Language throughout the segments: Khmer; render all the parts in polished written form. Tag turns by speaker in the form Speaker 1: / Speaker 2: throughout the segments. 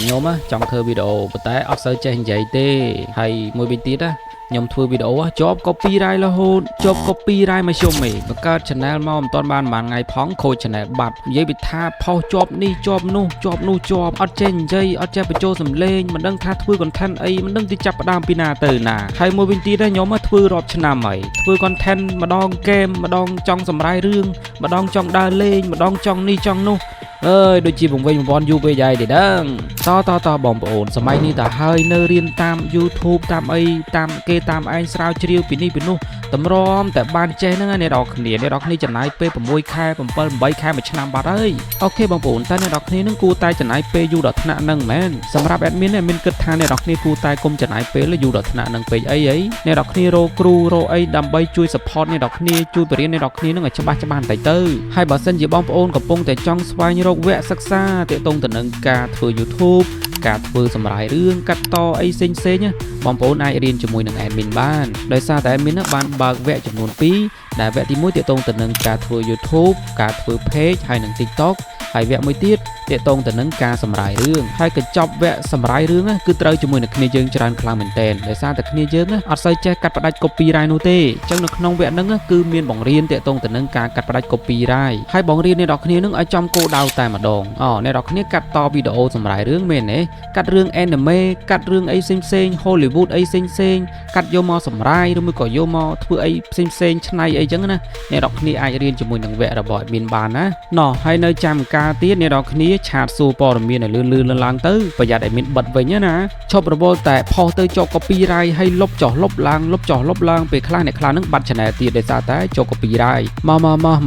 Speaker 1: nhóm á trong thơ video bữa té ở sơ chơi vậy tê hay môi bên tiết á nhóm thưa video á job copyright là hôn job copyright mà show mày và các channel mà toàn ban mà ngày phóng khôi channel bật giấy bị tha phao job ni job ở trên dây ở trên bị trôi sầm lên mình đang tha thưa content ấy mình đang đi chập đam pina từ nà hay môi bên tiết á nhóm á thưa rọp channel mày thưa content mà đong game mà đong trong sầm rai rương mà đong trong đa lên mà đong trong ni trong nu ơi đôi chim vùng vây một con du về dài để đăng to bỏng ổnสมัยนี้แต่hơi nơi riêng tam YouTube tam ấy tam kê tam anh sao chiêu pin đi pin nuตำรอมแต่บ้านเจนั่งในดอกเหนียในดอกนี้จะไหนเป้ผมมวยแค่ผมเปิลใบแค่มาชนะบาร์เอ้ยโอเคบางปุ่นแต่ในดอกนี้นั่งกูตายจะไหนเป้ยูดอกหน้านั่งแมนสำหรับแอดมินเนี่ยมินกึศทางในดอกนี้กูตายกลมจะไหนเป้แล้วยูดอกหน้านั่งเป้ไอ้ในดอกนี้โรครูโรไอ้ดำใบช่วยสปอร์ตในดอกนี้ช่วยไปเรียนในดอกนี้นั่งไอ้ชบ้านไตเตอร์ให้บอสเซนจีบองปุ่นกับปงแต่จ้องสวายโรคแวะซักซ่าเตะตรงแต่หนึ่งกาถือ YouTube การធ្វើសម្រាយរឿងកាត់តអីផ្សេងៗបងប្អូនអាចរៀនជាមួយនឹង admin បានដោយសារតែ admin បានបើកវគ្គចំនួន2ដែលវគ្គទី1ទាក់ទងទៅនឹងការធ្វើ YouTube ការធ្វើ page ហើយនិង TikTok ហើយវគ្គមួយទៀតទាក់ទងទៅនឹងការសម្រាយរឿងហើយកញ្ចប់វគ្គសម្រាយរឿងគឺត្រូវជាមួយនឹងគ្នាយើងច្រើនខ្លាំងមែនទែនដោយសារតែគ្នាយើងអត់សូវចេះកាត់ផ្ដាច់ copyright នោះទេអញ្ចឹងនៅក្នុងវគ្គហ្នឹងគឺមានបង្រៀនទាក់ទងទៅនឹងការកាត់ផ្ដាច់ copyright ហើយបង្រៀនអ្នកនរគ្នានឹងឲ្យចំគោលដៅតែម្ដងអ្នកនរគ្នាកាត់តវីដេអូសម្រាយរឿងមែនទេកាត់រឿង anime កាត់រឿងអីផ្សេង Hollywood អីផ្សេងកាត់យកមកសម្រាយឬមួយក៏យកមកធ្វើអីផ្សេងឆ្នៃអីចឹងណាអ្នកនរគ្នាអាចរៀនជាមួយនឹងវគ្គរបស់ admin បានណាណោះហើយនៅចាំការទៀតអ្នកនរគ្នាឆាតសួរព័ត៌មានឲ្យលឿនឡើងទៅប្រយ័ត្នឲ្យមានបិទវិញណាឈប់រវល់តែផុសទៅជាប់ copyright ហើយលុបចុះលុបឡើងពេលខ្លះអ្នកខ្លះនឹងបាត់ channel ទៀតដោយសារតែជាប់ copyright ម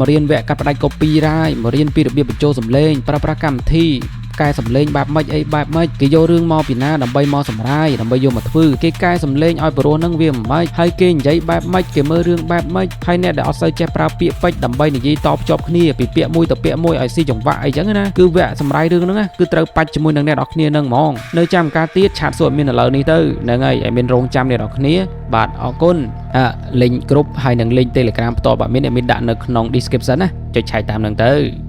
Speaker 1: ករៀនវគ្គកាត់ផ្ដាច់ copyright មករៀនពីរបៀបបញ្ចូលសំឡេងប្រើប្រាស់កម្មវិធីកែសំឡេងបែបម៉េចអីបែបម៉េចគេយករឿងមកពីណាដើម្បីមកសម្រាយដើម្បីយកមកធ្វើគេកែសំឡេងឲ្យព្រោះនឹងវាមិនម៉េចហើយគេនិយាយបែបម៉េចគេមើលរឿងបែបម៉េចហើយអ្នកដែលអត់សូវចេះប្រើពាក្យពេចន៍ដើម្បីនិយាយតភ្ជាប់គ្នាពីពាក្យមួយទៅពាក្យមួយឲ្យស៊ីចង្វាក់អីចឹងណាគឺវគ្គសម្រាយរឿងហ្នឹងគឺត្រូវបាច់ជាមួយនឹងអ្នកនរគ្នានឹងហ្មងនៅចាំការទៀតឆាតសួរមានឥឡូវនេះទៅហ្នឹងហើយឲ្យមានរងចាំអ្នកនរគ្នាបាទអរគុណលេង group ហើយនឹងលេង Telegram ផ្ទាល់បាទមានដាក់នៅក្នុង description ណាចុចឆែកតាមហ្នឹងទៅ